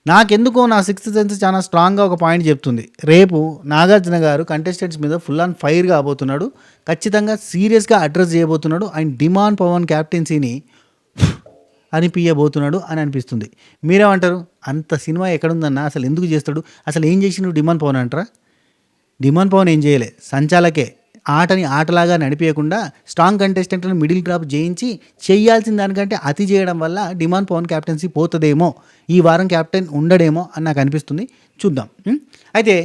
నాకెందుకో నా sixth sense చాలా స్ట్రాంగ్గా ఒక పాయింట్ చెప్తుంది. రేపు నాగార్జున గారు కంటెస్టెంట్స్ మీద ఫుల్ ఆన్ ఫైర్ కాబోతున్నాడు. ఖచ్చితంగా సీరియస్గా అడ్రస్ చేయబోతున్నాడు. అండ్ డిమాండ్ పవన్ క్యాప్టెన్సీని అనిపించబోతున్నాడు అని అనిపిస్తుంది. మీరేమంటారు? అంత సినిమా ఎక్కడుందన్నా, అసలు ఎందుకు చేస్తాడు? అసలు ఏం చేసిండు డిమాండ్ పవన్ అంటారా? డిమాండ్ పవన్ ఏం చేయలే, సంచాలకే ఆటని ఆటలాగా నడిపేయకుండా స్ట్రాంగ్ కంటెస్టెంట్లను మిడిల్ డ్రాప్ చేయించి చేయాల్సిన దానికంటే అతి చేయడం వల్ల డిమాండ్ పవన్ క్యాప్టెన్సీ పోతుందేమో, ఈ వారం క్యాప్టెన్ ఉండడేమో అని నాకు అనిపిస్తుంది. చూద్దాం. అయితే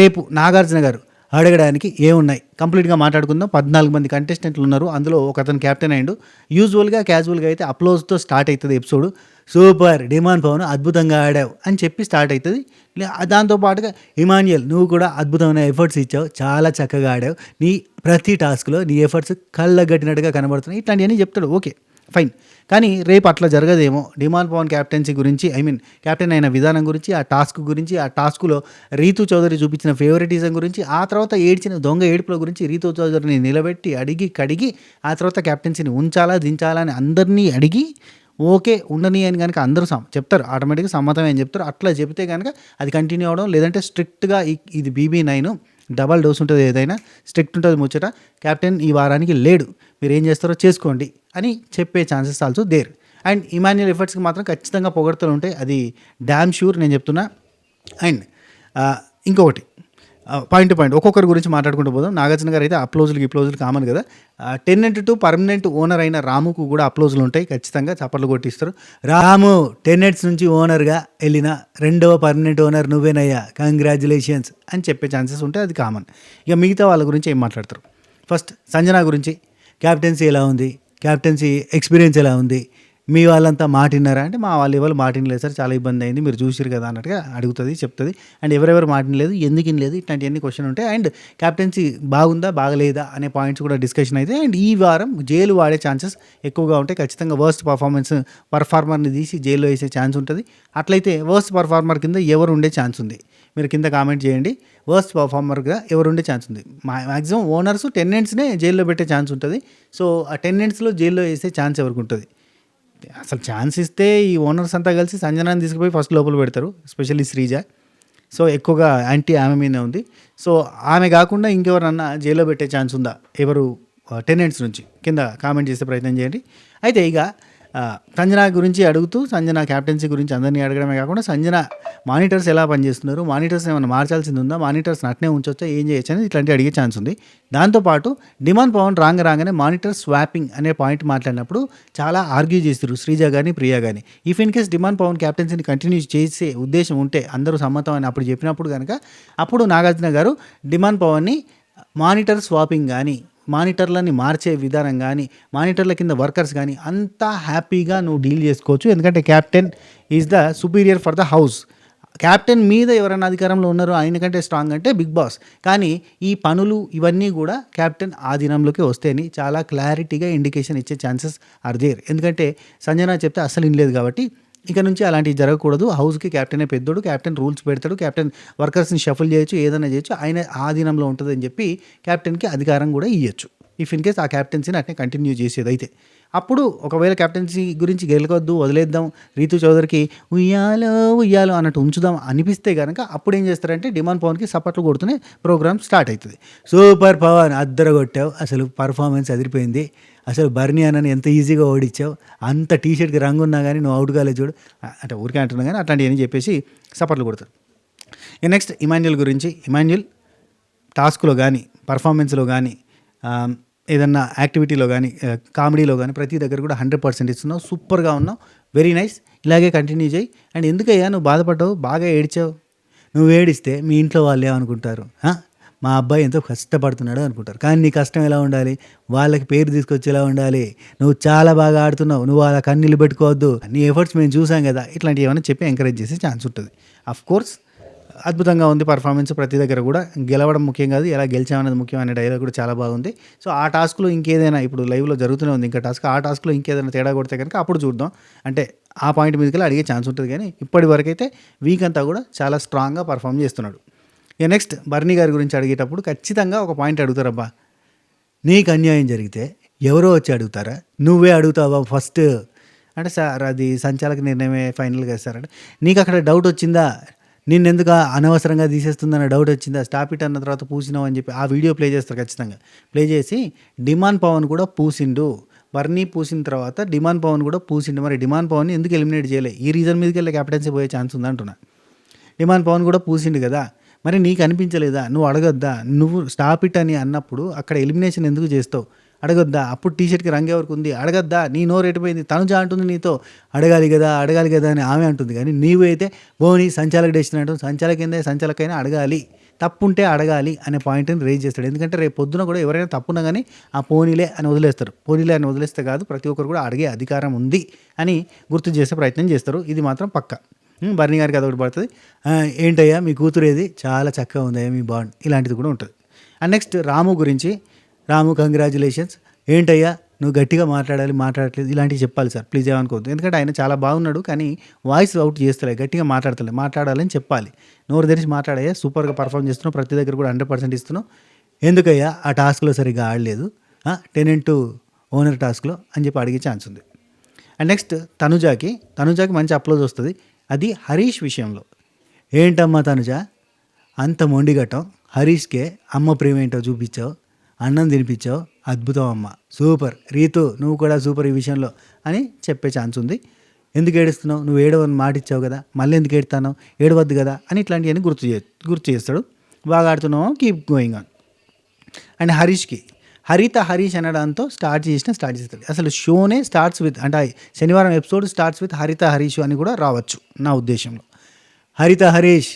రేపు నాగార్జున గారు అడగడానికి ఏమున్నాయి కంప్లీట్గా మాట్లాడుకుందాం. 14 మంది కంటెస్టెంట్లు ఉన్నారు, అందులో ఒక అతను క్యాప్టెన్ అయ్యిండు. యూజువల్గా క్యాజువల్గా అయితే అప్లోజ్తో స్టార్ట్ అవుతుంది ఎపిసోడ్. సూపర్ డిమాండ్ పవన్ అద్భుతంగా ఆడావు అని చెప్పి స్టార్ట్ అవుతుంది. దాంతోపాటుగా ఇమాన్యుయల్ నువ్వు కూడా అద్భుతమైన ఎఫర్ట్స్ ఇచ్చావు, చాలా చక్కగా ఆడావు, నీ ప్రతి టాస్క్లో నీ ఎఫర్ట్స్ కళ్ళగట్టినట్టుగా కనబడుతున్నాయి, ఇట్లాంటివన్నీ చెప్తాడు. Okay fine. కానీ రేపు అట్లా జరగదేమో. డిమాండ్ పవన్ క్యాప్టెన్సీ గురించి, క్యాప్టెన్ అయిన విధానం గురించి, ఆ టాస్క్ గురించి, ఆ టాస్క్లో రీతు చౌదరి చూపించిన ఫేవరెటిజం గురించి, ఆ తర్వాత ఏడ్చిన దొంగ ఏడుపుల గురించి రీతు చౌదరిని నిలబెట్టి అడిగి కడిగి ఆ తర్వాత క్యాప్టెన్సీని ఉంచాలా దించాలా అని అందరినీ అడిగి ఓకే ఉండని అని కనుక అందరూ చెప్తారు, ఆటోమేటిక్గా సమ్మతమే అని చెప్తారు. అట్లా చెప్తే కనుక అది కంటిన్యూ అవడం, లేదంటే స్ట్రిక్ట్గా ఇది BB9 డబల్ డోస్ ఉంటుంది, ఏదైనా స్ట్రిక్ట్ ఉంటుంది ముచ్చట, క్యాప్టెన్ ఈ వారానికి లేడు, మీరు ఏం చేస్తారో చేసుకోండి అని చెప్పే chances also there. And Emmanuel ఎఫర్ట్స్కి మాత్రం ఖచ్చితంగా పొగడుతూ ఉంటాయి, అది డ్యామ్ షూర్ నేను చెప్తున్నా. అండ్ ఇంకొకటి పాయింట్ టు పాయింట్ ఒక్కొక్కరి గురించి మాట్లాడుకుంటూ పోదాం. నాగార్జున గారు అయితే అప్లోజులు కామన్ కదా. టెనెంట్ పర్మనెంట్ ఓనర్ అయిన రాముకు కూడా అప్లోజులు ఉంటాయి, ఖచ్చితంగా చప్పట్లు కొట్టిస్తారు. రాము టెనెంట్స్ నుంచి ఓనర్గా వెళ్ళిన 2వ పర్మనెంట్ ఓనర్ నువ్వేనయ్యా, కంగ్రాచులేషన్స్ అని చెప్పే ఛాన్సెస్ ఉంటాయి, అది కామన్. ఇక మిగతా వాళ్ళ గురించి ఏం మాట్లాడతారు? ఫస్ట్ సంజన గురించి, క్యాప్టెన్సీ ఎలా ఉంది, క్యాప్టెన్సీ ఎక్స్పీరియన్స్ ఎలా ఉంది, మీ వాళ్ళంతా మాటిన్నారా అంటే మా వాళ్ళు ఎవరు మాటినలేదు సార్, చాలా ఇబ్బంది అయింది, మీరు చూసిరు కదా అన్నట్టుగా అడుగుతుంది, చెప్తుంది. అండ్ ఎవరెవరు మాటినలేదు, ఎందుకు ఇనలేదు, ఇట్లాంటివన్నీ క్వశ్చన్ ఉంటాయి. అండ్ క్యాప్టెన్సీ బాగుందా బాగలేదా అనే పాయింట్స్ కూడా డిస్కషన్ అయితే. అండ్ ఈ వారం జైలు వాడే ఛాన్సెస్ ఎక్కువగా ఉంటాయి. ఖచ్చితంగా వర్స్ట్ పర్ఫార్మర్ని తీసి జైల్లో వేసే ఛాన్స్ ఉంటుంది. అట్లయితే వర్స్ట్ పర్ఫార్మర్ కింద ఎవరు ఉండే ఛాన్స్ ఉంది, మీరు కింద కామెంట్ చేయండి. వర్స్ట్ పర్ఫార్మర్గా ఎవరు ఉండే ఛాన్స్ ఉంది? మ్యాక్సిమం ఓనర్స్ టెనెంట్స్నే జైల్లో పెట్టే ఛాన్స్ ఉంటుంది. సో ఆ టెనెంట్స్లో జైల్లో వేసే ఛాన్స్ ఎవరికి ఉంటుంది? అసలు ఛాన్స్ ఇస్తే ఈ ఓనర్స్ అంతా కలిసి సంజనాన్ని తీసుకుపోయి ఫస్ట్ లోపల పెడతారు, ఎస్పెషల్లీ శ్రీజ. సో ఎక్కువగా యాంటీ ఆమె మీదే ఉంది. సో ఆమె కాకుండా ఇంకెవరన్నా జైల్లో పెట్టే ఛాన్స్ ఉందా, ఎవరు టెనెంట్స్ నుంచి? కింద కామెంట్ చేసే ప్రయత్నం చేయండి. అయితే ఇక సంజన గురించి అడుగుతూ, సంజన క్యాప్టెన్సీ గురించి అందరినీ అడగడమే కాకుండా సంజన మానిటర్స్ ఎలా పనిచేస్తున్నారు, మానిటర్స్ ఏమైనా మార్చాల్సింది ఉందా, మానిటర్స్ అట్నే ఉంచొచ్చా, ఏం చేయొచ్చు అనేది ఇట్లాంటివి అడిగే ఛాన్స్ ఉంది. దాంతోపాటు డిమాండ్ పవన్ రాగానే మానిటర్ స్వాపింగ్ అనే పాయింట్ మాట్లాడినప్పుడు చాలా ఆర్గ్యూ చేస్తారు శ్రీజ కానీ ప్రియా కానీ. If in case demand Pawan క్యాప్టెన్సీని కంటిన్యూ చేసే ఉద్దేశం ఉంటే, అందరూ సమ్మతం అని అప్పుడు చెప్పినప్పుడు కనుక, అప్పుడు నాగార్జున గారు డిమాండ్ పవన్ని మానిటర్ స్వాపింగ్ కానీ, మానిటర్లని మార్చే విధానం కానీ, మానిటర్ల కింద వర్కర్స్ కానీ అంతా హ్యాపీగా నువ్వు డీల్ చేసుకోవచ్చు. ఎందుకంటే captain is the superior for the house. Captain మీద ఎవరైనా అధికారంలో ఉన్నారో ఆయనకంటే స్ట్రాంగ్ అంటే బిగ్ బాస్. కానీ ఈ పనులు ఇవన్నీ కూడా క్యాప్టెన్ ఆధీనంలోకి వస్తాయని చాలా క్లారిటీగా ఇండికేషన్ ఇచ్చే ఛాన్సెస్ ఆర్ దేర్. ఎందుకంటే సంజన చెప్తే అస్సలు వినలేదు కాబట్టి ఇక నుంచి అలాంటివి జరగకూడదు. హౌస్కి క్యాప్టెనే పెద్దోడు, క్యాప్టెన్ రూల్స్ పెడతాడు, క్యాప్టెన్ వర్కర్స్ని షఫుల్ చేయొచ్చు, ఏదైనా చేయొచ్చు, ఆయన ఆధీనంలో ఉంటుందని చెప్పి క్యాప్టెన్కి అధికారం కూడా ఇవ్వచ్చు. ఇఫ్ ఇన్ కేస్ ఆ క్యాప్టెన్సీని అట్నే కంటిన్యూ చేసేదైతే. అప్పుడు ఒకవేళ క్యాప్టెన్సీ గురించి గెలకొద్దు, వదిలేద్దాం, రీతు చౌదరికి ఉయ్యాలో అన్నట్టు ఉంచుదాం అనిపిస్తే కనుక అప్పుడు ఏం చేస్తారంటే డిమాండ్ పవన్కి సపోర్ట్లు కొడుతూనే ప్రోగ్రామ్ స్టార్ట్ అవుతుంది. సూపర్ పవన్ అద్దరగొట్టావు, అసలు పర్ఫార్మెన్స్ అదిరిపోయింది, అసలు బర్నీ అన్నని ఎంత ఈజీగా ఓడించావు, అంత టీషర్ట్కి రంగు ఉన్నా కానీ నువ్వు అవుట్ కాలేదు చూడు అంటే ఊరికే అంటున్నా కానీ అట్లాంటివన్నీ చెప్పేసి సపోర్ట్లు కొడతారు. ఇక నెక్స్ట్ ఇమాన్యుయల్ గురించి. ఇమాన్యుయల్ టాస్క్లో కానీ, పర్ఫార్మెన్స్లో కానీ, ఏదన్నా యాక్టివిటీలో కానీ, కామెడీలో కానీ ప్రతి దగ్గర కూడా 100% ఇస్తున్నావు, సూపర్గా ఉన్నావు, వెరీ నైస్, ఇలాగే కంటిన్యూ చేయి. అండ్ ఎందుకయ్యా నువ్వు బాధపడ్డావు, బాగా ఏడ్చావు? నువ్వు ఏడిస్తే మీ ఇంట్లో వాళ్ళు ఏమనుకుంటారు, మా అబ్బాయి ఎంతో కష్టపడుతున్నాడు అనుకుంటారు. కానీ నీ కష్టం ఎలా ఉండాలి, వాళ్ళకి పేరు తీసుకొచ్చేలా ఉండాలి. నువ్వు చాలా బాగా ఆడుతున్నావు, నువ్వు వాళ్ళ కన్నీళ్ళు పెట్టుకోవద్దు, నీ ఎఫర్ట్స్ మేము చూసాం కదా, ఇట్లాంటివి ఏమైనా చెప్పి ఎంకరేజ్ చేసే ఛాన్స్ ఉంటుంది. అఫ్ కోర్స్ అద్భుతంగా ఉంది పర్ఫార్మెన్స్ ప్రతి దగ్గర కూడా. గెలవడం ముఖ్యం కాదు, ఎలా గెలిచామనేది ముఖ్యం అనే డైలాగ్ కూడా చాలా బాగుంది. సో ఆ టాస్క్లో ఇంకేదైనా, ఇప్పుడు లైవ్లో జరుగుతూనే ఉంది ఇంకా టాస్క్, ఆ టాస్క్లో ఇంకేదైనా తేడా కొడితే కనుక అప్పుడు చూద్దాం. అంటే ఆ పాయింట్ మీదకి అడిగే ఛాన్స్ ఉంటుంది. కానీ ఇప్పటి వరకైతే వీక్ అంతా కూడా చాలా స్ట్రాంగ్గా పర్ఫామ్ చేస్తున్నాడు. ఇక నెక్స్ట్ బర్నీ గారి గురించి అడిగేటప్పుడు ఖచ్చితంగా ఒక పాయింట్ అడుగుతారబ్బా, నీకు అన్యాయం జరిగితే ఎవరో వచ్చి అడుగుతారా, నువ్వే అడుగుతావా ఫస్ట్ అంటే సార్ అది సంచాలక నిర్ణయమే ఫైనల్ కదా సార్ అంటే, నీకు అక్కడ డౌట్ వచ్చిందా, నిన్నెందుకు అనవసరంగా తీసేస్తుందన్న డౌట్ వచ్చిందా, స్టాప్ ఇట్ అన్న తర్వాత పూసినావు అని చెప్పి ఆ వీడియో ప్లే చేస్తారు ఖచ్చితంగా. ప్లే చేసి డిమాన్ పవన్ కూడా పూసిండు, వర్ణి పూసిన తర్వాత డిమాన్ పవన్ కూడా పూసిండు, మరి డిమాన్ పవన్ ఎందుకు ఎలిమినేట్ చేయలే, ఈ రీజన్ మీదకి వెళ్ళి క్యాప్టెన్సీ పోయే ఛాన్స్ ఉంది అంటున్నా. డిమాన్ పవన్ కూడా పూసిండు కదా, మరి నీకు అనిపించలేదా, నువ్వు అడగొద్దా, నువ్వు స్టాప్ ఇట్ అని అన్నప్పుడు అక్కడ ఎలిమినేషన్ ఎందుకు చేస్తావు, అడగొద్దా, అప్పుడు టీషర్ట్కి రంగు ఎవరికి ఉంది, అడగద్దా, నీ నోరు ఎటుపోయింది, తనుజ అంటుంది నీతో అడగాలి కదా అని ఆమె అంటుంది, కానీ నీవు అయితే పోనీ సంచాలక డెసిషన్ అంటూ సంచాలక ఏందే సంచాలకైనా అడగాలి, తప్పుంటే అడగాలి అనే పాయింట్ని రేజ్ చేస్తాడు. ఎందుకంటే రేపు పొద్దున కూడా ఎవరైనా తప్పున్నా కానీ ఆ పోనీలే అని వదిలేస్తారు. పోనీలే అని వదిలేస్తే కాదు, ప్రతి ఒక్కరు కూడా అడిగే అధికారం ఉంది అని గుర్తు చేసే ప్రయత్నం చేస్తారు. ఇది మాత్రం పక్క. బర్నీ గారికి అదొకటి పడుతుంది, ఏంటయ్యా మీ కూతురు ఏది, చాలా చక్కగా ఉందయ్యా మీ బాండ్, ఇలాంటిది కూడా ఉంటుంది. అండ్ నెక్స్ట్ రాము గురించి, రాము కంగ్రాచులేషన్స్, ఏంటయ్యా నువ్వు గట్టిగా మాట్లాడట్లేదు, ఇలాంటివి చెప్పాలి సార్ ప్లీజ్ ఏమనుకోవద్దు, ఎందుకంటే ఆయన చాలా బాగున్నాడు కానీ వాయిస్ అవుట్ చేస్తలే, గట్టిగా మాట్లాడాలని చెప్పాలి, నోరు తెరిచి మాట్లాడయ్యా, సూపర్గా పర్ఫామ్ చేస్తున్నావు, ప్రతి దగ్గర కూడా 100% ఇస్తున్నావు, ఎందుకయ్యా ఆ టాస్క్లో సరిగ్గా ఆడలేదు, టెనెంట్ ఓనర్ టాస్క్లో అని చెప్పి అడిగే ఛాన్స్ ఉంది. అండ్ నెక్స్ట్ తనుజాకి మంచి అప్లోజ్ వస్తుంది, అది హరీష్ విషయంలో. ఏంటమ్మా తనుజ అంత మొండిగట్టం, హరీష్కే అమ్మ ప్రేమ ఏంటో చూపించావు, అన్నం తినిపించావు, అద్భుతం అమ్మ, సూపర్, రీతు నువ్వు కూడా సూపర్ ఈ విషయంలో అని చెప్పే ఛాన్స్ ఉంది. ఎందుకు ఏడుస్తున్నావు, నువ్వు ఏడవని మాట ఇచ్చావు కదా, మళ్ళీ ఎందుకు ఏడుతావు, ఏడవద్దు కదా అని ఇట్లాంటివన్నీ గుర్తు చేస్తాడు. బాగా ఆడుతున్నావు, కీప్ గోయింగ్ ఆన్. అండ్ హరీష్కి హరీష్ అనడంతో స్టార్ట్ చేస్తాడు. అసలు షోనే స్టార్ట్స్ విత్, అంటే శనివారం ఎపిసోడ్ స్టార్ట్స్ విత్ హరీష్ అని కూడా రావచ్చు నా ఉద్దేశంలో. హరీష్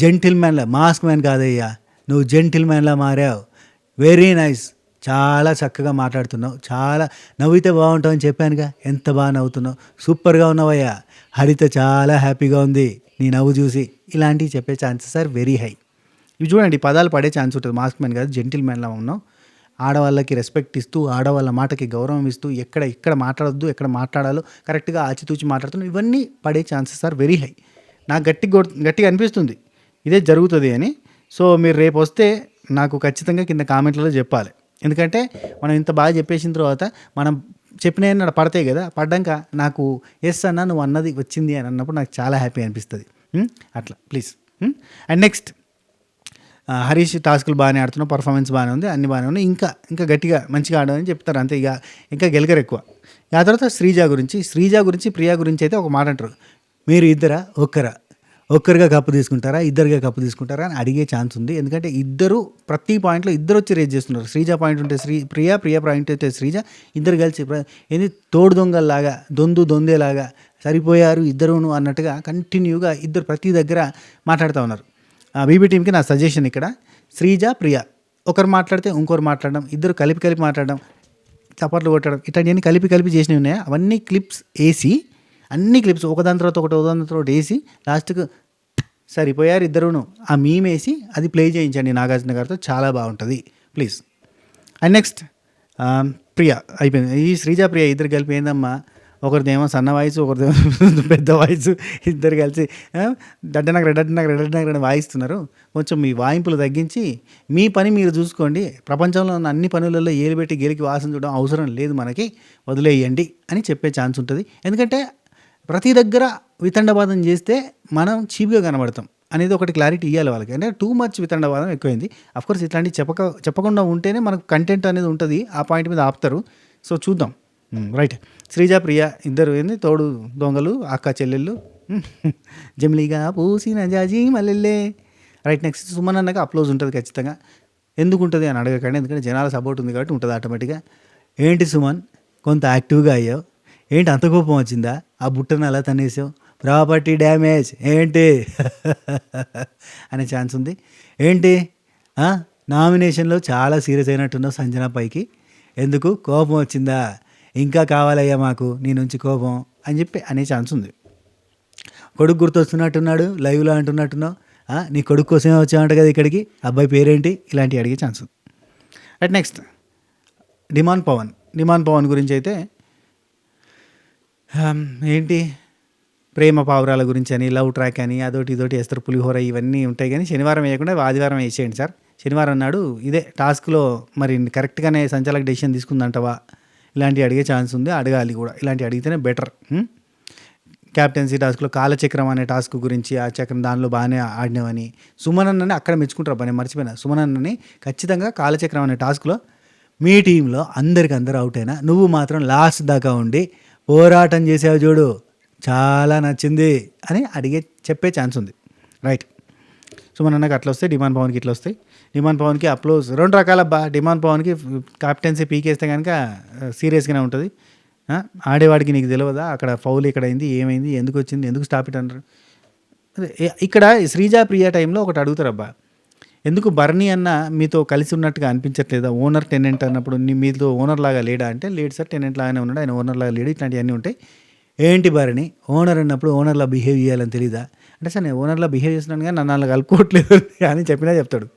జెంటిల్ మ్యాన్లా, మాస్క్ మ్యాన్ కాదయ్యా, నువ్వు జెంటిల్ మ్యాన్లా మారావు, వెరీ నైస్, చాలా చక్కగా మాట్లాడుతున్నావు, చాలా నవ్వితే బాగుంటావు అని చెప్పానుగా, ఎంత బాగా నవ్వుతున్నావు, సూపర్గా ఉన్నావయ్యా, హరిత చాలా హ్యాపీగా ఉంది నీ నవ్వు చూసి, ఇలాంటివి చెప్పే ఛాన్సెస్ ఆర్ వెరీ హై. ఇవి చూడండి, పదాలు పడే ఛాన్స్ ఉంటుంది. మాస్క్ మ్యాన్ కాదు, జెంటిల్ మ్యాన్లా ఉన్నావు, ఆడవాళ్ళకి రెస్పెక్ట్ ఇస్తూ, ఆడవాళ్ళ మాటకి గౌరవం ఇస్తూ, ఎక్కడ మాట్లాడొద్దు, ఎక్కడ మాట్లాడాలో కరెక్ట్గా ఆచితూచి మాట్లాడుతున్నావు, ఇవన్నీ పడే ఛాన్సెస్ ఆర్ వెరీ హై. నాకు గట్టిగా అనిపిస్తుంది ఇదే జరుగుతుంది అని. సో మీరు రేపు వస్తే నాకు ఖచ్చితంగా కింద కామెంట్లలో చెప్పాలి, ఎందుకంటే మనం ఇంత బాగా చెప్పేసిన తర్వాత మనం చెప్పిన పడతాయి కదా, పడ్డాక నాకు ఎస్ అన్న నువ్వు అన్నది వచ్చింది అని అన్నప్పుడు నాకు చాలా హ్యాపీ అనిపిస్తుంది. అట్లా ప్లీజ్. అండ్ నెక్స్ట్ హరీష్ టాస్కులు బాగానే ఆడుతున్నావు, పర్ఫార్మెన్స్ బాగానే ఉంది, అన్ని బాగానే ఉన్నాయి, ఇంకా గట్టిగా మంచిగా ఆడమని చెప్తారు అంతే, ఇంకా గెలకరు ఎక్కువ. ఆ తర్వాత శ్రీజ గురించి ప్రియా గురించి అయితే ఒక మాట అంటారు, మీరు ఇద్దరా ఒక్కరిగా కప్పు తీసుకుంటారా, ఇద్దరుగా కప్పు తీసుకుంటారా అని అడిగే ఛాన్స్ ఉంది. ఎందుకంటే ఇద్దరు ప్రతి పాయింట్లో ఇద్దరు వచ్చి రేజ్ చేస్తున్నారు. శ్రీజ పాయింట్ ఉంటే ప్రియా పాయింట్ అయితే శ్రీజ, ఇద్దరు కలిసి ఏంది తోడు దొంగల్లాగా దొందేలాగా సరిపోయారు ఇద్దరును అన్నట్టుగా కంటిన్యూగా ఇద్దరు ప్రతి దగ్గర మాట్లాడుతూ ఉన్నారు. బీబీ టీంకి నా సజెషన్ ఇక్కడ, శ్రీజ ప్రియా ఒకరు మాట్లాడితే ఇంకొకరు మాట్లాడడం, ఇద్దరు కలిపి మాట్లాడడం, చప్పట్లు కొట్టడం, ఇట్లాంటివన్నీ కలిపి చేసినవి ఉన్నాయి. అవన్నీ క్లిప్స్ వేసి, అన్ని క్లిప్స్ ఒకదాని తర్వాత ఒకటి వేసి లాస్ట్కు సరిపోయారు ఇద్దరును ఆ మీమ్ వేసి అది ప్లే చేయించండి నాగార్జున గారితో, చాలా బాగుంటుంది ప్లీజ్. అండ్ నెక్స్ట్ ప్రియా అయిపోయింది. ఈ శ్రీజ ప్రియా ఇద్దరు కలిపి ఏందమ్మా, ఒకరిదేమో సన్న వాయిస్, ఒకరిదేమో పెద్ద వాయిస్, ఇద్దరు కలిసి రెడ్డనగర వాయిస్తున్నారు. కొంచెం మీ వాయింపులు తగ్గించి మీ పని మీరు చూసుకోండి, ప్రపంచంలో ఉన్న అన్ని పనులలో ఏలు పెట్టి గెలికి వాసన చూడడం అవసరం లేదు, మనకి వదిలేయండి అని చెప్పే ఛాన్స్ ఉంటుంది. ఎందుకంటే ప్రతి దగ్గర వితండవాదం చేస్తే మనం చీప్గా కనబడతాం అనేది ఒకటి క్లారిటీ ఇవ్వాలి వాళ్ళకి. అంటే టూ మచ్ వితండవాదం ఎక్కువైంది. అఫ్కోర్స్ ఇట్లాంటివి చెప్పకుండా ఉంటేనే మనకు కంటెంట్ అనేది ఉంటుంది, ఆ పాయింట్ మీద ఆపుతారు. సో చూద్దాం. రైట్, శ్రీజ ప్రియా ఇద్దరు ఏంది తోడు దొంగలు, అక్క చెల్లెళ్ళు, జమిలీగా పూసిన జాజీ మల్లెల్లే. రైట్, నెక్స్ట్ సుమన్ అన్నాక అప్లోజ్ ఉంటుంది ఖచ్చితంగా. ఎందుకు ఉంటుంది అని అడగకండి, ఎందుకంటే జనాల సపోర్ట్ ఉంది కాబట్టి ఉంటుంది ఆటోమేటిక్గా. ఏంటి సుమన్ కొంత యాక్టివ్గా అయ్యావు, ఏంటి అంత కోపం వచ్చిందా, ఆ బుట్టను అలా తనేసావు, ప్రాపర్టీ డ్యామేజ్ ఏంటి అనే ఛాన్స్ ఉంది. ఏంటి నామినేషన్లో చాలా సీరియస్ అయినట్టున్నావు సంజన పైకి, ఎందుకు కోపం వచ్చిందా, ఇంకా కావాలయ్యా మాకు నీ నుంచి కోపం అని చెప్పి అనే ఛాన్స్ ఉంది. కొడుకు గుర్తొస్తున్నట్టున్నాడు, లైవ్లో అంటున్నట్టున్నావు, నీ కొడుకు కోసమే వచ్చామంట కదా ఇక్కడికి, అబ్బాయి పేరేంటి, ఇలాంటివి అడిగే ఛాన్స్ ఉంది. అట్ నెక్స్ట్ డిమాన్ పవన్ గురించి అయితే ఏంటి ప్రేమ పావురాల గురించి అని, లవ్ ట్రాక్ అని, అదోటి ఇదోటి వేస్తారు, పులిహోర ఇవన్నీ ఉంటాయి. కానీ శనివారం వేయకుండా ఆదివారం వేసేయండి సార్. శనివారం నాడు ఇదే టాస్క్లో మరి కరెక్ట్గానే సంచాలక డెసిషన్ తీసుకుందంటవా, ఇలాంటివి అడిగే ఛాన్స్ ఉంది, అడగాలి కూడా. ఇలాంటివి అడిగితేనే బెటర్. క్యాప్టెన్సీ టాస్క్లో కాలచక్రం అనే టాస్క్ గురించి, ఆ చక్రం దానిలో బాగానే ఆడినావని సుమన్ అన్నని అక్కడ మెచ్చుకుంటారు. నేను మర్చిపోయినా, సుమన్ అన్నని ఖచ్చితంగా కాలచక్రం అనే టాస్క్లో మీ టీంలో అందరు అవుట్ అయినా నువ్వు మాత్రం లాస్ట్ దాకా ఉండి పోరాటం చేసావు చూడు, చాలా నచ్చింది అని చెప్పే ఛాన్స్ ఉంది. రైట్. సుమన్ అన్నకి అట్లా వస్తాయి, డిమాండ్ పవన్కి ఇట్లా వస్తాయి. డిమాండ్ పవన్కి అప్లోజ్ 2 రకాలబ్బా. డిమాండ్ పవన్కి క్యాప్టెన్సీ పీకేస్తే కనుక సీరియస్గానే ఉంటుంది. ఆడేవాడికి నీకు తెలియదా అక్కడ ఫౌల్ ఇక్కడ అయింది, ఏమైంది, ఎందుకు వచ్చింది, ఎందుకు స్టాప్ ఇట్ అన్నారు. ఇక్కడ శ్రీజా ప్రియా టైంలో ఒకటి అడుగుతారబ్బా, ఎందుకు బర్నీ అన్న మీతో కలిసి ఉన్నట్టుగా అనిపించట్లేదా, ఓనర్ టెనెంట్ అన్నప్పుడు మీతో ఓనర్ లాగా లేడా అంటే, లేడు సార్ టెనెంట్ లాగానే ఉన్నాడు, ఆయన ఓనర్ లాగా లేడు, ఇట్లాంటివన్నీ ఉంటాయి. ఏంటి బర్నీ ఓనర్ అన్నప్పుడు ఓనర్లా బిహేవ్ చేయాలని తెలీదా అంటే, సార్ నేను ఓనర్లా బిహేవ్ చేస్తున్నాను కానీ నన్ను అలా కలుపుకోవట్లేదు అని చెప్పినా చెప్తాడు.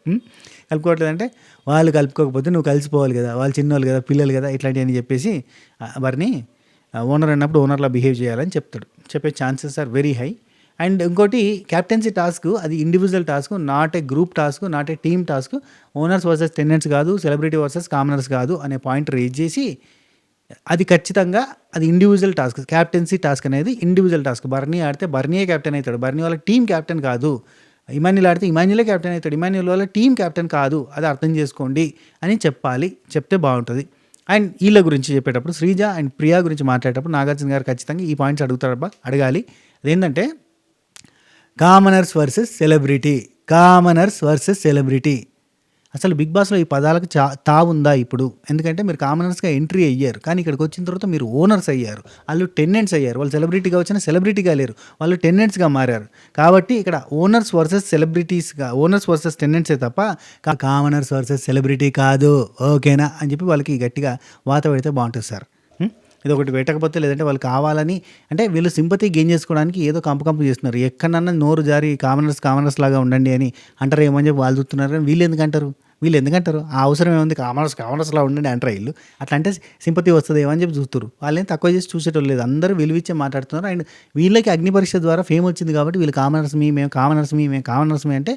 కలుపుకోవట్లేదు అంటే, వాళ్ళు కలుపుకోకపోతే నువ్వు కలిసిపోవాలి కదా, వాళ్ళు చిన్నవాళ్ళు కదా, పిల్లలు కదా, ఇట్లాంటివన్నీ చెప్పేసి బర్నీ ఓనర్ అన్నప్పుడు ఓనర్లా బిహేవ్ చేయాలని చెప్తాడు. చెప్పే chances are very high. And ఇంకోటి, క్యాప్టెన్సీ టాస్క్ అది individual task, not a group task, not a team task. Owners versus tenants కాదు, సెలబ్రిటీ వర్సెస్ కామనర్స్ కాదు అనే పాయింట్ రేజ్ చేసి, అది ఖచ్చితంగా అది ఇండివిజువల్ టాస్క్. క్యాప్టెన్సీ టాస్క్ అనేది ఇండివిజువల్ టాస్క్. బర్నీ ఆడితే బర్నీయే క్యాప్టెన్ అవుతాడు, బర్నీ వాళ్ళ టీం క్యాప్టెన్ కాదు. ఇమాన్యుల్ ఆడితే ఇమాన్యులే క్యాప్టెన్ అవుతాడు, ఇమాన్యుల్ వాళ్ళ టీం క్యాప్టెన్ కాదు, అది అర్థం చేసుకోండి అని చెప్పాలి, చెప్తే బాగుంటుంది. అండ్ వీళ్ళ గురించి చెప్పేటప్పుడు, శ్రీజ అండ్ ప్రియా గురించి మాట్లాడేటప్పుడు నాగార్జున గారు ఖచ్చితంగా ఈ పాయింట్స్ అడుగుతారబ్బా, అడగాలి. అదేంటంటే commoners versus celebrity, commoners versus celebrity. అసలు బిగ్ బాస్లో ఈ పదాలకు తావుందా ఇప్పుడు? ఎందుకంటే మీరు కామనర్స్గా ఎంట్రీ అయ్యారు, కానీ ఇక్కడికి వచ్చిన తర్వాత మీరు ఓనర్స్ అయ్యారు, వాళ్ళు టెనెంట్స్ అయ్యారు. వాళ్ళు సెలబ్రిటీగా వచ్చిన సెలబ్రిటీగా లేరు, వాళ్ళు టెనెంట్స్గా మారారు. కాబట్టి ఇక్కడ ఓనర్స్ వర్సెస్ సెలబ్రిటీస్గా, ఓనర్స్ వర్సెస్ టెనెంట్సే తప్ప కామనర్స్ వర్సెస్ సెలబ్రిటీ కాదు, ఓకేనా అని చెప్పి వాళ్ళకి గట్టిగా వాత పెడితే బాగుంటుంది సార్. ఇది ఒకటి పెట్టకపోతే, లేదంటే వాళ్ళు కావాలని అంటే వీళ్ళు సింపతి గెయిన్ చేసుకోవడానికి ఏదో కంపు చేస్తున్నారు. ఎక్కడన్నా నోరు జారి కామనర్స్ లాగా ఉండండి అని అంటారు ఏమని చెప్పి వాళ్ళు చూస్తున్నారు. కానీ వీళ్ళు ఎందుకంటారు ఆ అవసరం ఏముంది, కామనర్స్లా ఉండండి అంటారు వీళ్ళు. అట్లా అంటే సింపతి వస్తుంది ఏమని చెప్పి చూస్తారు. వాళ్ళేం తక్కువ చేసి చూసేటోళ్ళు లేదు, అందరూ విలువిచ్చే మాట్లాడుతున్నారు. అండ్ వీళ్ళకి అగ్ని పరీక్ష ద్వారా ఫేమ్ వచ్చింది కాబట్టి వీళ్ళు మేము కామనర్స్ మీ అంటే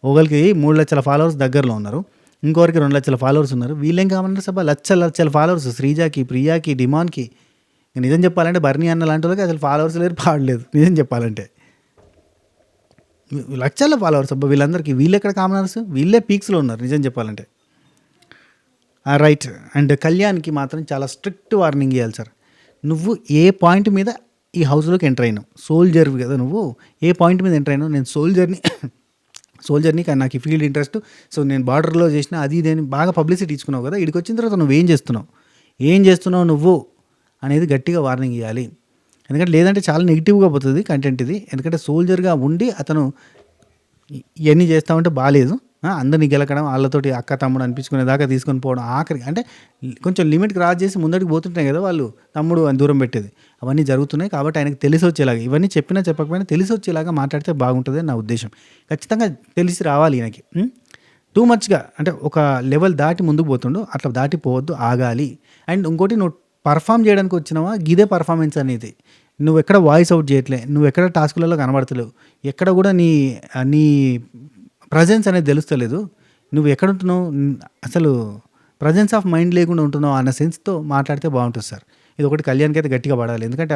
ఒకరికి 3 లక్షల ఫాలోవర్స్ దగ్గరలో ఉన్నారు, ఇంకొకరికి 2 లక్షల ఫాలోవర్స్ ఉన్నారు. వీళ్ళేం కామన్నారు సభ లక్షల ఫాలోవర్స్ శ్రీజాకి, ప్రియాకి, డిమాన్కి. నిజం చెప్పాలంటే బర్నీ అన్న లాంటి వాళ్ళకి అసలు ఫాలోవర్స్ లేరు, పాడలేదు. నిజం చెప్పాలంటే లక్షల ఫాలోవర్స్ అబ్బా వీళ్ళందరికీ. వీళ్ళు ఎక్కడ కామనర్స్, వీళ్ళే పీక్స్లో ఉన్నారు నిజం చెప్పాలంటే. రైట్. అండ్ కళ్యాణ్కి మాత్రం చాలా స్ట్రిక్ట్ వార్నింగ్ ఇవ్వాలి సార్. నువ్వు ఏ పాయింట్ మీద ఈ హౌస్లోకి ఎంటర్ అయినావు, సోల్జర్వి కదా నువ్వు, ఏ పాయింట్ మీద ఎంటర్ అయినావు? నేను సోల్జర్ని కానీ నాకు ఈ ఫీల్డ్ ఇంట్రెస్ట్, సో నేను బార్డర్లో చేసిన అది ఇదేని బాగా పబ్లిసిటీ ఇచ్చుకున్నావు కదా, ఇక్కడికి వచ్చిన తర్వాత నువ్వు ఏం చేస్తున్నావు నువ్వు అనేది గట్టిగా వార్నింగ్ ఇవ్వాలి. ఎందుకంటే లేదంటే చాలా నెగిటివ్గా పోతుంది కంటెంట్ ఇది. ఎందుకంటే సోల్జర్గా ఉండి అతను ఇవన్నీ చేస్తామంటే బాగాలేదు. అందరినీ గెలకడం, వాళ్ళతోటి అక్క తమ్ముడు అనిపించుకునేదాకా తీసుకొని పోవడం, ఆఖరికి అంటే కొంచెం లిమిట్ క్రాస్ చేసి ముందడికి పోతుంటాయి కదా వాళ్ళు, తమ్ముడు అని దూరం పెట్టేది, అవన్నీ జరుగుతున్నాయి. కాబట్టి ఆయనకు తెలిసి వచ్చేలాగా, ఇవన్నీ చెప్పినా చెప్పకపోయినా తెలిసి వచ్చేలాగా మాట్లాడితే బాగుంటుంది నా ఉద్దేశం. ఖచ్చితంగా తెలిసి రావాలి ఈయనకి. టూ మచ్గా అంటే ఒక లెవెల్ దాటి ముందుకు పోతుండు, అట్లా దాటిపోవద్దు, ఆగాలి. అండ్ ఇంకోటి, నువ్వు పర్ఫామ్ చేయడానికి వచ్చినావా, గిదే పర్ఫార్మెన్స్ అనేది. నువ్వు ఎక్కడ వాయిస్ అవుట్ చేయట్లే, నువ్వు ఎక్కడ టాస్కులలో కనబడతలేవు, ఎక్కడ కూడా నీ ప్రజెన్స్ అనేది తెలుస్తలేదు. నువ్వు ఎక్కడుంటున్నావు, అసలు ప్రజెన్స్ ఆఫ్ మైండ్ లేకుండా ఉంటున్నావు అన్న సెన్స్తో మాట్లాడితే బాగుంటుంది సార్. ఇది ఒకటి కళ్యాణ్కి అయితే గట్టిగా పడాలి. ఎందుకంటే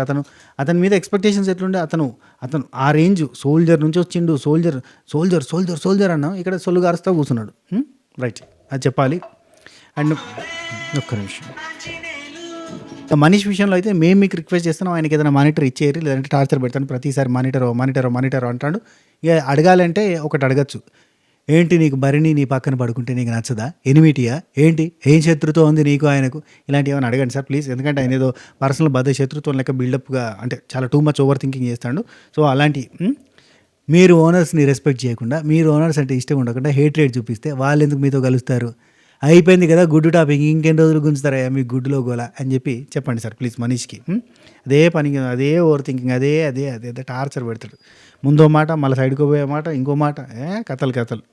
అతని మీద ఎక్స్పెక్టేషన్స్ ఎట్లుండే, అతను ఆ రేంజ్ సోల్జర్ నుంచి వచ్చిండు, సోల్జర్ అన్నాం, ఇక్కడ సొల్లుగారుస్తూ కూర్చున్నాడు. రైట్, అది చెప్పాలి. అండ్ ఒక్క నిమిషం, మనీష్ విషయంలో అయితే మేము మీకు రిక్వెస్ట్ చేస్తున్నాం, ఆయనకి ఏదైనా మానిటర్ ఇచ్చేయరు, లేదంటే టార్చర్ పెడతాను, ప్రతిసారి మానిటర్ అంటాడు. ఇక అడగాలంటే ఒకటి అడగచ్చు, ఏంటి నీకు బరిని నీ పక్కన పడుకుంటే నీకు నచ్చదా, ఎనిమిటియా ఏంటి, ఏం శత్రుత్వం ఉంది నీకు ఆయనకు, ఇలాంటివి ఏమైనా అడగండి సార్ ప్లీజ్. ఎందుకంటే ఆయన ఏదో పర్సనల్ బద్ద శత్రుత్వం లెక్క బిల్డప్గా అంటే చాలా టూ మచ్ ఓవర్ థింకింగ్ చేస్తాడు. సో అలాంటి మీరు ఓనర్స్ని రెస్పెక్ట్ చేయకుండా, మీరు ఓనర్స్ అంటే ఇష్టం ఉండకుండా హేట్రేట్ చూపిస్తే వాళ్ళు ఎందుకు మీతో కలుస్తారు? అయిపోయింది కదా గుడ్డు టాపింగ్, ఇంకెన్ని రోజులు గుంచుతారా మీ గుడ్డులో గోల అని చెప్పండి సార్ ప్లీజ్ మనీష్కి. అదే పని, అదే ఓవర్ థింకింగ్, అదే టార్చర్ పెడతాడు. ముందో మాట, మళ్ళీ సైడ్కి పోయే మాట, ఇంకో మాట, కథలు.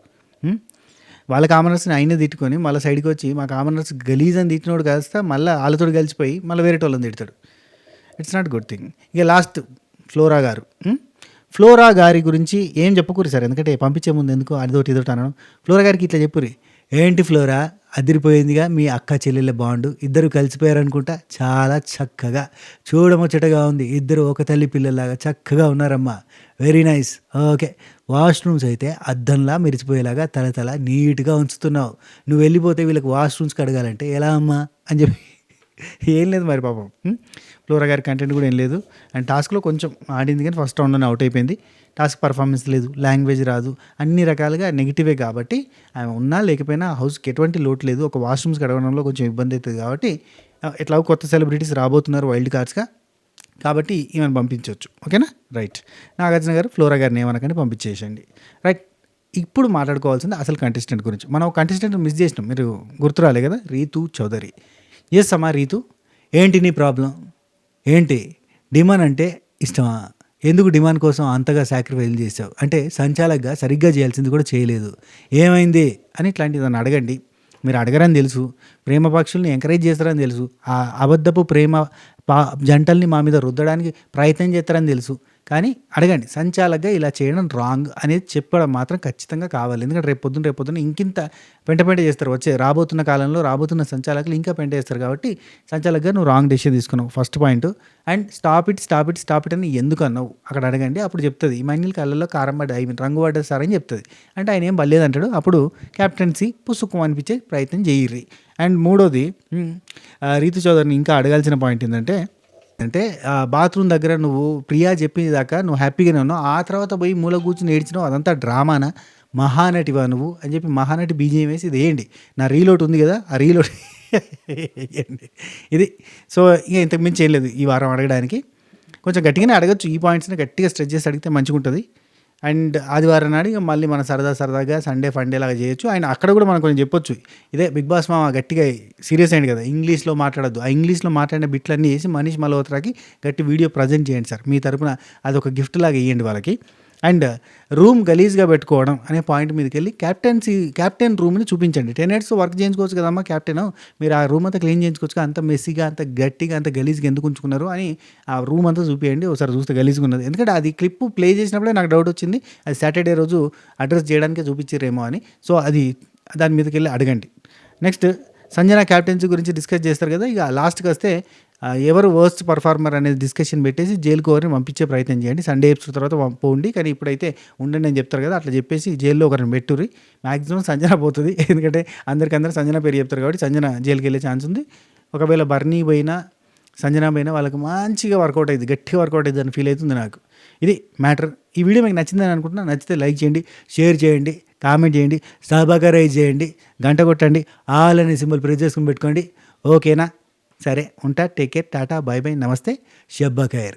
వాళ్ళ కామనర్స్ని అయినా తిట్టుకొని మళ్ళీ సైడ్కి వచ్చి మా కామనర్స్ గలీజ్ అని తిట్టినోడు కాస్త మళ్ళీ వాళ్ళతో కలిసిపోయి మళ్ళీ వేరే వాళ్ళని తిడతాడు. It's not good thing. ఇక లాస్ట్ ఫ్లోరా గారి గురించి ఏం చెప్పకూరి సార్, ఎందుకంటే పంపించే ముందు ఎందుకు అదొకటి ఇదొకటి అనడం. ఫ్లోరా గారికి ఇట్లా చెప్పురి, ఏంటి ఫ్లోరా అదిరిపోయిందిగా మీ అక్క చెల్లెళ్ళ బాండు. ఇద్దరు కలిసిపోయారనుకుంటా. చాలా చక్కగా చూడముచ్చటగా ఉంది. ఇద్దరు ఒక తల్లి పిల్లల్లాగా చక్కగా ఉన్నారమ్మా. Very nice. ఓకే. వాష్‌రూమ్స్ అయితే అద్దంలా మెరిసిపోయేలాగా తళతళ నీట్‌గా ఉంచుతున్నావు. నువ్వు వెళ్ళిపోతే వీళ్ళకి వాష్‌రూమ్స్ కడగాలంటే ఎలా అమ్మా? అని చెప్పి ఏం లేదు మరి పాపం. ఫ్లోరా గారి కంటెంట్ కూడా ఏం లేదు. అండ్ టాస్క్‌లో కొంచెం ఆడింది కానీ ఫస్ట్ రౌండ్‌లోనే అవుట్ అయిపోయింది. టాస్క్ పర్ఫార్మెన్స్ లేదు, లాంగ్వేజ్ రాదు, అన్ని రకాలుగా నెగిటివే కాబట్టి ఆమె ఉన్నా లేకపోయినా హౌస్‌కి ఎటువంటి లోటు లేదు. ఒక వాష్‌రూమ్స్ కడగడంలో కొంచెం ఇబ్బంది అవుతుంది కాబట్టి ఎట్లాగో కొత్త సెలబ్రిటీస్ రాబోతున్నారు వైల్డ్ కార్డ్స్‌గా. కాబట్టి ఈమెను పంపించవచ్చు. ఓకేనా? రైట్. నాగార్జున గారు ఫ్లోరా గారిని ఏమనకండి పంపించేసేయండి. రైట్. ఇప్పుడు మాట్లాడుకోవాల్సింది అసలు కంటెస్టెంట్ గురించి. మనం కంటెస్టెంట్ మిస్ చేసినాం. మీరు గుర్తు రాలే కదా? రీతూ చౌదరి. ఎస్ అమ్మా రీతు. ఏంటి నీ ప్రాబ్లం? ఏంటి? డిమాండ్ అంటే ఇష్టమా? ఎందుకు డిమాండ్ కోసం అంతగా సాక్రిఫైస్ చేసావు? అంటే సంచాలకుగా సరిగ్గా చేయాల్సింది కూడా చేయలేదు. ఏమైంది అని ఇట్లాంటిది నన్ను అడగండి. మీరు అడగరని తెలుసు. ప్రేమ పక్షుల్ని ఎంకరేజ్ చేస్తారని తెలుసు. ఆ అబద్ధపు ప్రేమ జంటల్ని మా మీద రుద్దడానికి ప్రయత్నం చేస్తారని తెలుసు. కానీ అడగండి, సంచాలకుగా ఇలా చేయడం రాంగ్ అనేది చెప్పడం మాత్రం ఖచ్చితంగా కావాలి. ఎందుకంటే రేపొద్దున ఇంకింత పెంట చేస్తారు. రాబోతున్న కాలంలో రాబోతున్న సంచాలకులు ఇంకా పెంట చేస్తారు. కాబట్టి సంచాలకుగా నువ్వు రాంగ్ డెసిషన్ తీసుకున్నావు, first point. And stop it అని ఎందుకు అన్నావు అక్కడ అడగండి. అప్పుడు చెప్తుంది ఇమాన్యుల్ కళ్ళల్లో కారం పడ్డ రంగు పడ్డది సార్ అని చెప్తుంది. అంటే ఆయన ఏం బలేదంటాడు. అప్పుడు క్యాప్టెన్సీ పుసుకు అనిపించే ప్రయత్నం చేయిర్రి. అండ్ మూడోది, రీతు చౌదరిని ఇంకా అడగాల్సిన పాయింట్ ఏంటంటే బాత్రూమ్ దగ్గర నువ్వు ప్రియా చెప్పిన దాకా నువ్వు హ్యాపీగానే ఉన్నావు. ఆ తర్వాత పోయి మూల కూర్చుని ఏడ్చినావు. అదంతా డ్రామానా? మహానటివా నువ్వు అని చెప్పి మహానటి బీజిఎం వేసి ఇది వేయండి. నా రీలోట్ ఉంది కదా, ఆ రీలోట్ వేయండి. ఇది. సో ఇంకా ఇంతకు మించి ఏం లేదు ఈ వారం అడగడానికి. కొంచెం గట్టిగానే అడగచ్చు. ఈ పాయింట్స్ని గట్టిగా స్ట్రెచ్ చేసి అడిగితే మంచిగా ఉంటుంది. అండ్ ఆదివారం నాడు ఇక మళ్ళీ మన సరదాగా సండే ఫండే లాగా చేయొచ్చు. అండ్ అక్కడ కూడా మనం కొంచెం చెప్పొచ్చు. ఇదే బిగ్ బాస్ మామ గట్టిగా సీరియస్ అయింది కదా, ఇంగ్లీష్లో మాట్లాడద్దు. ఆ ఇంగ్లీష్లో మాట్లాడిన బిట్లన్నీ వేసి మనీష్ మల్హోత్రాకి గట్టి వీడియో ప్రజెంట్ చేయండి సార్. మీ తరపున అదొక గిఫ్ట్ లాగా ఇవ్వండి వాళ్ళకి. అండ్ రూమ్ గలీజ్గా పెట్టుకోవడం అనే పాయింట్ మీదకి వెళ్ళి క్యాప్టెన్ రూమ్ని చూపించండి. 10 ఇయర్స్ వర్క్ చేయించుకోవచ్చు కదమ్మా క్యాప్టెన్. మీరు ఆ రూమ్ అంతా క్లీన్ చేయించుకోవచ్చు. అంత మెస్సీగా, అంత గట్టిగా, అంత గలీజ్గా ఎందుకు ఉంచుకున్నారు అని ఆ రూమ్ అంతా చూపించండి. ఒకసారి చూస్తే గలీజ్గా ఉన్నది. ఎందుకంటే అది క్లిప్ ప్లే చేసినప్పుడే నాకు డౌట్ వచ్చింది. అది సాటర్డే రోజు అడ్రస్ చేయడానికే చూపించారేమో అని. సో అది దాని మీదకి వెళ్ళి అడగండి. నెక్స్ట్ సంజన క్యాప్టెన్సీ గురించి డిస్కస్ చేస్తారు కదా. ఇక లాస్ట్కి వస్తే ఎవరు వర్స్ట్ పర్ఫార్మర్ అనేది డిస్కషన్ పెట్టేసి జైలుకు ఒకరిని పంపించే ప్రయత్నం చేయండి. సండే ఎపిసోడ్ తర్వాత పోండి, కానీ ఇప్పుడైతే ఉండండి అని చెప్తారు కదా, అట్లా చెప్పేసి జైల్లో ఒకరిని పెట్టుర్రి. మ్యాక్సిమం సంజన పోతుంది. ఎందుకంటే అందరికందరూ సంజన పేరు చెప్తారు కాబట్టి సంజన జైలుకి వెళ్ళే ఛాన్స్ ఉంది. ఒకవేళ బర్నీ పోయినా సంజన పోయినా వాళ్ళకి మంచిగా వర్కౌట్ అయింది, గట్టిగా వర్కౌట్ అయింది అని ఫీల్ అవుతుంది నాకు. ఇది మ్యాటర్. ఈ వీడియో మీకు నచ్చిందని అనుకుంటున్నా. నచ్చితే లైక్ చేయండి, షేర్ చేయండి, కామెంట్ చేయండి, సబ్స్క్రైబ్ చేయండి, గంట కొట్టండి, ఆల్ అనే సింబల్ ప్రెస్ చేసుకుని పెట్టుకోండి. ఓకేనా? సరే ఉంటా. Take care. Tata, by by, నమస్తే, షబ్బా ఖైర్.